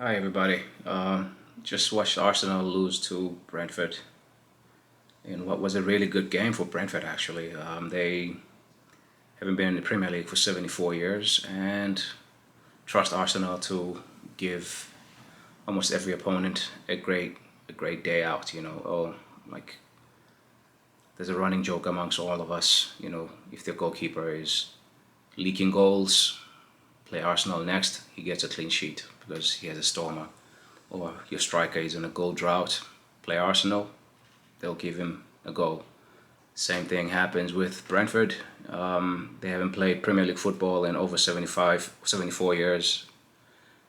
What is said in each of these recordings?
Hi everybody. Just watched Arsenal lose to Brentford in what was a really good game for Brentford actually. They haven't been in the Premier League for 74 years and trust Arsenal to give almost every opponent a great day out, like there's a running joke amongst all of us, if the goalkeeper is leaking goals, play Arsenal next, he gets a clean sheet because he has a stormer. Or your striker is in a goal drought, play Arsenal, they'll give him a goal. Same thing happens with Brentford. They haven't played Premier League football in over 75, 74 years.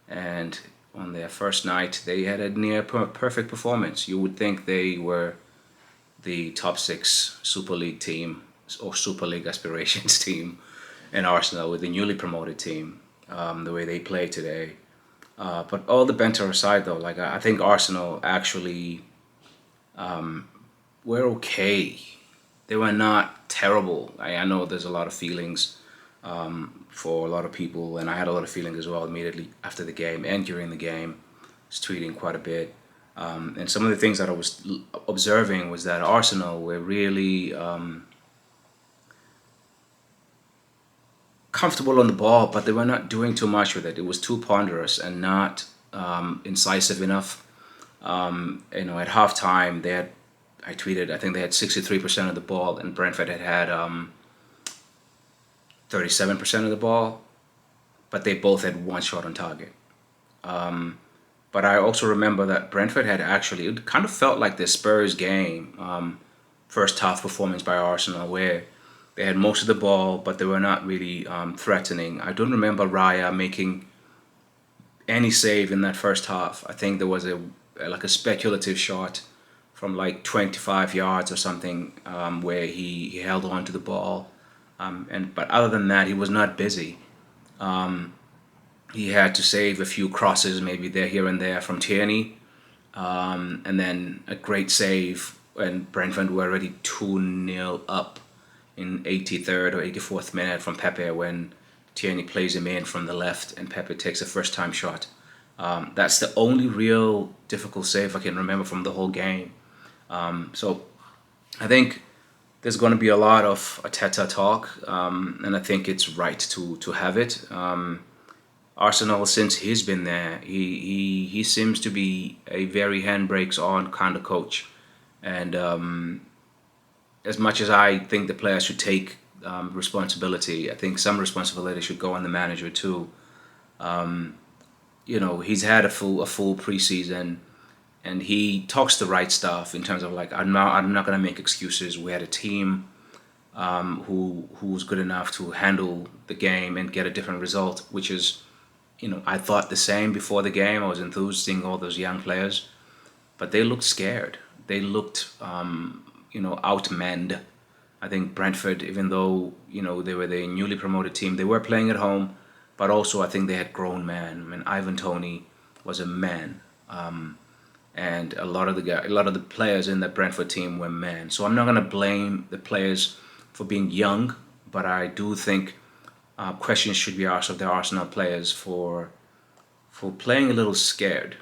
And on their first night, they had a near perfect performance. You would think they were the top six Super League team or Super League aspirations team in Arsenal with the newly promoted team, the way they play today. But all the banter aside, though, like I think Arsenal actually were okay. They were not terrible. I know there's a lot of feelings for a lot of people, and I had a lot of feelings as well immediately after the game and during the game. I was tweeting quite a bit. And some of the things that I was observing was that Arsenal were really comfortable on the ball, but they were not doing too much with it. It was too ponderous and not incisive enough. At halftime, I tweeted, I think they had 63% of the ball, and Brentford had 37% of the ball, but they both had one shot on target. But I also remember that Brentford had actually, it kind of felt like the Spurs game, first half performance by Arsenal, where they had most of the ball, but they were not really threatening. I don't remember Raya making any save in that first half. I think there was a speculative shot from like 25 yards or something, where he held on to the ball. But other than that, he was not busy. He had to save a few crosses, maybe there, here and there from Tierney, and then a great save when Brentford were already 2-0 up in 83rd or 84th minute from Pepe when Tierney plays him in from the left and Pepe takes a first time shot. That's the only real difficult save I can remember from the whole game. So I think there's going to be a lot of Arteta talk, and I think it's right to have it. Arsenal, since he's been there, he seems to be a very handbrakes on kind of coach, and as much as I think the players should take responsibility, I think some responsibility should go on the manager too. He's had a full preseason, and he talks the right stuff in terms of like I'm not gonna make excuses. We had a team who's good enough to handle the game and get a different result, which is, I thought the same before the game. I was enthused seeing all those young players, but they looked scared. They looked, outmanned. I think Brentford, even though they were the newly promoted team, they were playing at home, but also I think they had grown men. I mean, Ivan Toney was a man, and a lot of the players in that Brentford team were men. So I'm not gonna blame the players for being young, but I do think questions should be asked of the Arsenal players for playing a little scared.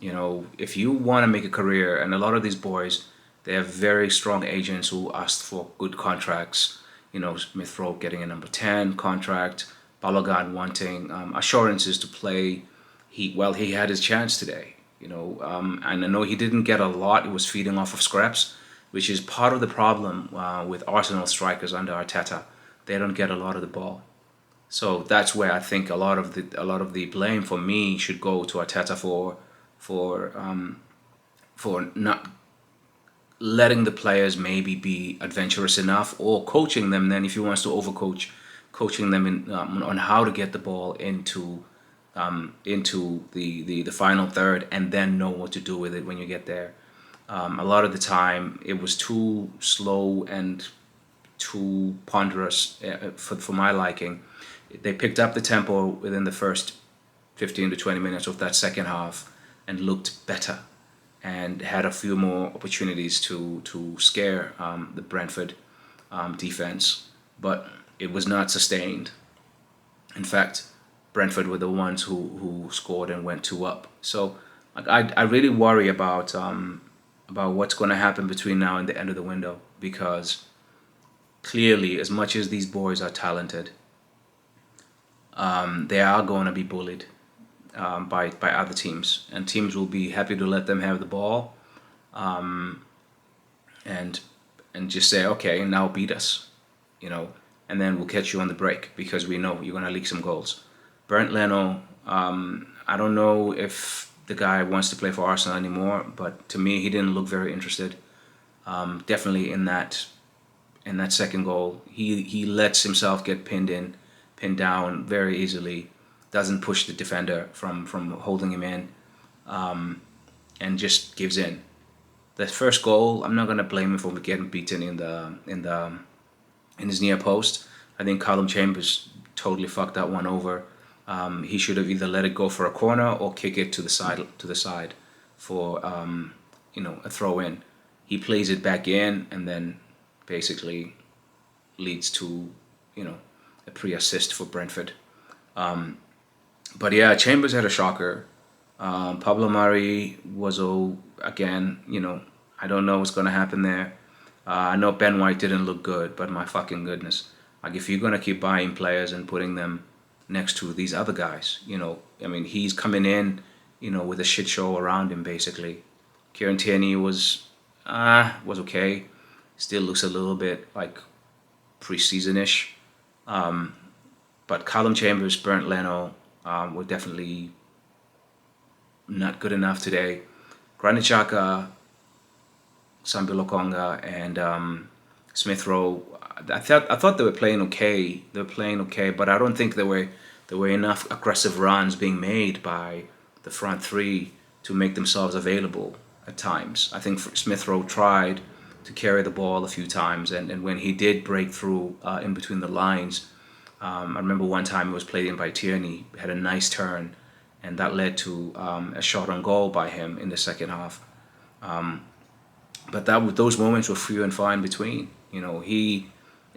If you want to make a career, and a lot of these boys, they have very strong agents who asked for good contracts. Smith Rowe getting a number 10 contract, Balogun wanting assurances to play. He had his chance today. And I know he didn't get a lot. He was feeding off of scraps, which is part of the problem with Arsenal strikers under Arteta. They don't get a lot of the ball. So that's where I think a lot of the blame for me should go to Arteta for not letting the players maybe be adventurous enough, or coaching them. Then if he wants to overcoach, coaching them on how to get the ball into the final third, and then know what to do with it when you get there. A lot of the time it was too slow and too ponderous for my liking. They picked up the tempo within the first 15 to 20 minutes of that second half and looked better and had a few more opportunities to scare the Brentford defense, but it was not sustained. In fact, Brentford were the ones who scored and went 2 up. So like I really worry about what's going to happen between now and the end of the window, because clearly, as much as these boys are talented, they are going to be bullied by other teams, and teams will be happy to let them have the ball, and just say, okay, now beat us, and then we'll catch you on the break because we know you're going to leak some goals. Bernd Leno, I don't know if the guy wants to play for Arsenal anymore, but to me, he didn't look very interested. Definitely in that second goal, he lets himself get pinned down very easily. Doesn't push the defender from holding him in, and just gives in. The first goal, I'm not gonna blame him for getting beaten in his near post. I think Callum Chambers totally fucked that one over. He should have either let it go for a corner or kick it to the side for a throw in. He plays it back in and then basically leads to a pre-assist for Brentford. But yeah, Chambers had a shocker. Pablo Mari was again. I don't know what's gonna happen there. I know Ben White didn't look good, but my fucking goodness, like if you're gonna keep buying players and putting them next to these other guys, he's coming in, with a shit show around him basically. Kieran Tierney was okay. Still looks a little bit like pre-season-ish. But Callum Chambers, Bernd Leno were definitely not good enough today. Granit Xhaka, Sambi Lokonga, and Smith Rowe, I thought they were playing okay. They were playing okay, but I don't think there were enough aggressive runs being made by the front three to make themselves available at times. I think Smith Rowe tried to carry the ball a few times, and when he did break through in between the lines, I remember one time it was played in by Tierney, had a nice turn, and that led to a shot on goal by him in the second half. But those moments were few and far in between.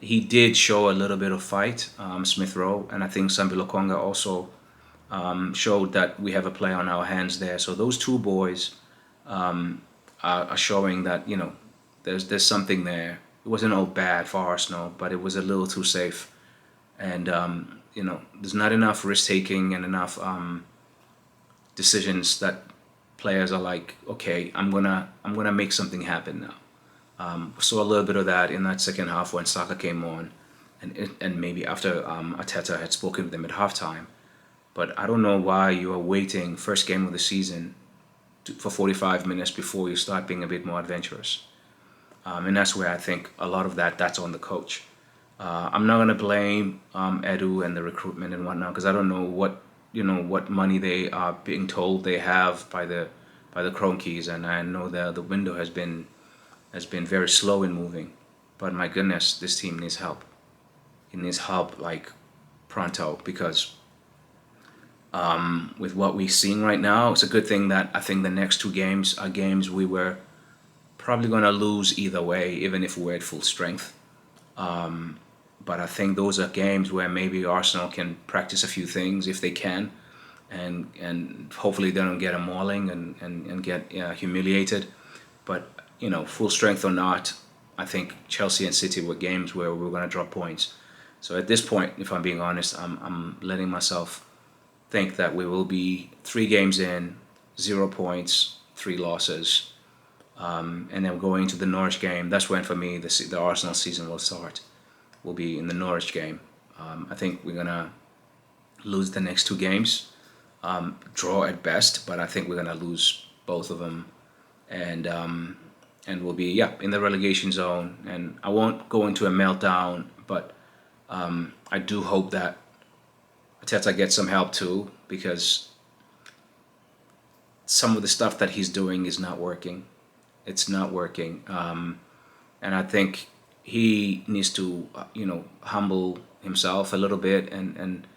He did show a little bit of fight, Smith Rowe, and I think Sambi Lokonga also showed that we have a play on our hands there. So those two boys are showing that there's something there. It wasn't all bad for Arsenal, but it was a little too safe, and there's not enough risk taking and enough decisions that players are like, okay, I'm gonna make something happen now. Saw a little bit of that in that second half when Saka came on, and maybe after Arteta had spoken with them at halftime. But I don't know why you are waiting first game of the season for 45 minutes before you start being a bit more adventurous. And that's where I think a lot of that's on the coach. I'm not gonna blame Edu and the recruitment and whatnot, because I don't know what money they are being told they have by the Kroenkes, and I know the window has been very slow in moving. But my goodness, this team needs help. It needs help like pronto, because with what we're seeing right now, it's a good thing that I think the next 2 games are games we were probably going to lose either way, even if we're at full strength. But I think those are games where maybe Arsenal can practice a few things if they can, and hopefully they don't get a mauling and get humiliated. But full strength or not, I think Chelsea and City were games where we were going to drop points. So at this point, if I'm being honest, I'm letting myself think that we will be 3 games in, 0 points, 3 losses, and then going to the Norwich game. That's when, for me, the Arsenal season will start. We'll be in the Norwich game. I think we're gonna lose the next 2 games, draw at best, but I think we're gonna lose both of them, and we'll be in the relegation zone. And I won't go into a meltdown, but I do hope that Arteta gets some help too, because some of the stuff that he's doing is not working. It's not working, and I think he needs to humble himself a little bit and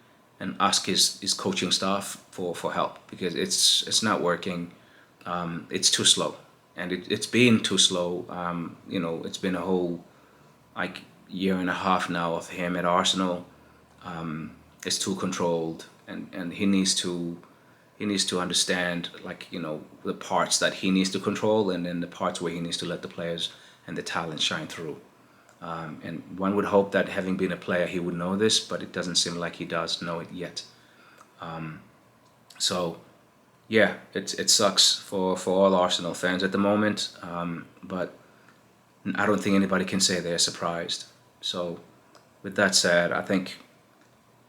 ask his coaching staff for help, because it's not working. It's too slow, and it's been too slow. It's been a whole year and a half now of him at Arsenal. It's too controlled. and he needs to understand, like, the parts that he needs to control, and then the parts where he needs to let the players and the talent shine through. And one would hope that, having been a player, he would know this, but it doesn't seem like he does know it yet. So yeah, it sucks for all Arsenal fans at the moment, but I don't think anybody can say they're surprised. So with that said, I think,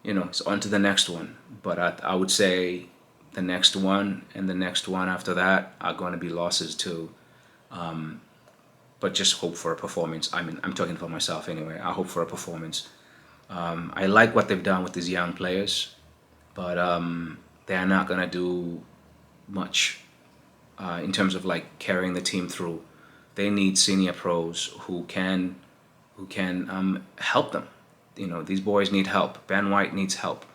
it's on to the next one. But I would say the next one and the next one after that are going to be losses too. But just hope for a performance. I mean, I'm talking for myself anyway. I hope for a performance. I like what they've done with these young players, but they're not going to do much in terms of like carrying the team through. They need senior pros who can help them. These boys need help. Ben White needs help.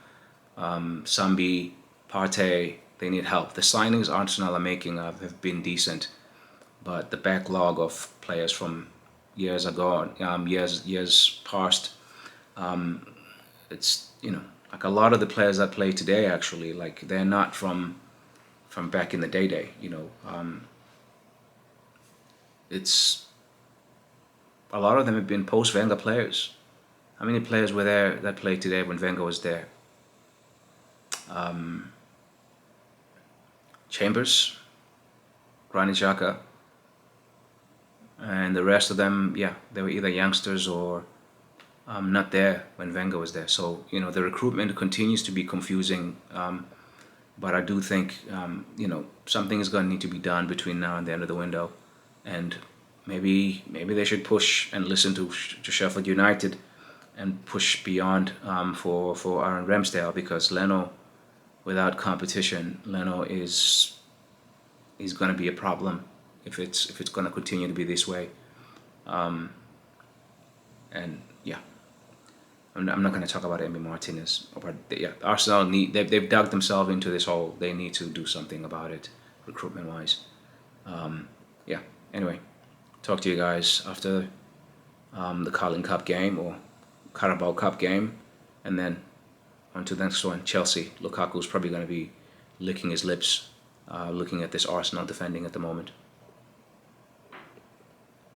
Sambi, Partey, they need help. The signings Arsenal are making have been decent, but the backlog of players from years ago, years past, it's like a lot of the players that play today, actually, like, they're not from back in the day. It's a lot of them have been post Wenger players. How many players were there that played today when Wenger was there? Chambers, Granit Xhaka, and the rest of them, yeah, they were either youngsters or not there when Wenger was there. So the recruitment continues to be confusing, but I do think something is going to need to be done between now and the end of the window, and maybe they should push and listen to Sheffield United and push beyond for Aaron Ramsdale, because Leno, without competition, Leno is going to be a problem if it's going to continue to be this way. And yeah, I'm not going to talk about Emi Martinez, but yeah, Arsenal they've dug themselves into this hole. They need to do something about it, recruitment wise. Yeah. Anyway, talk to you guys after the Carling Cup game or Carabao Cup game, and then on to the next one. Chelsea. Lukaku's probably going to be licking his lips, looking at this Arsenal defending at the moment.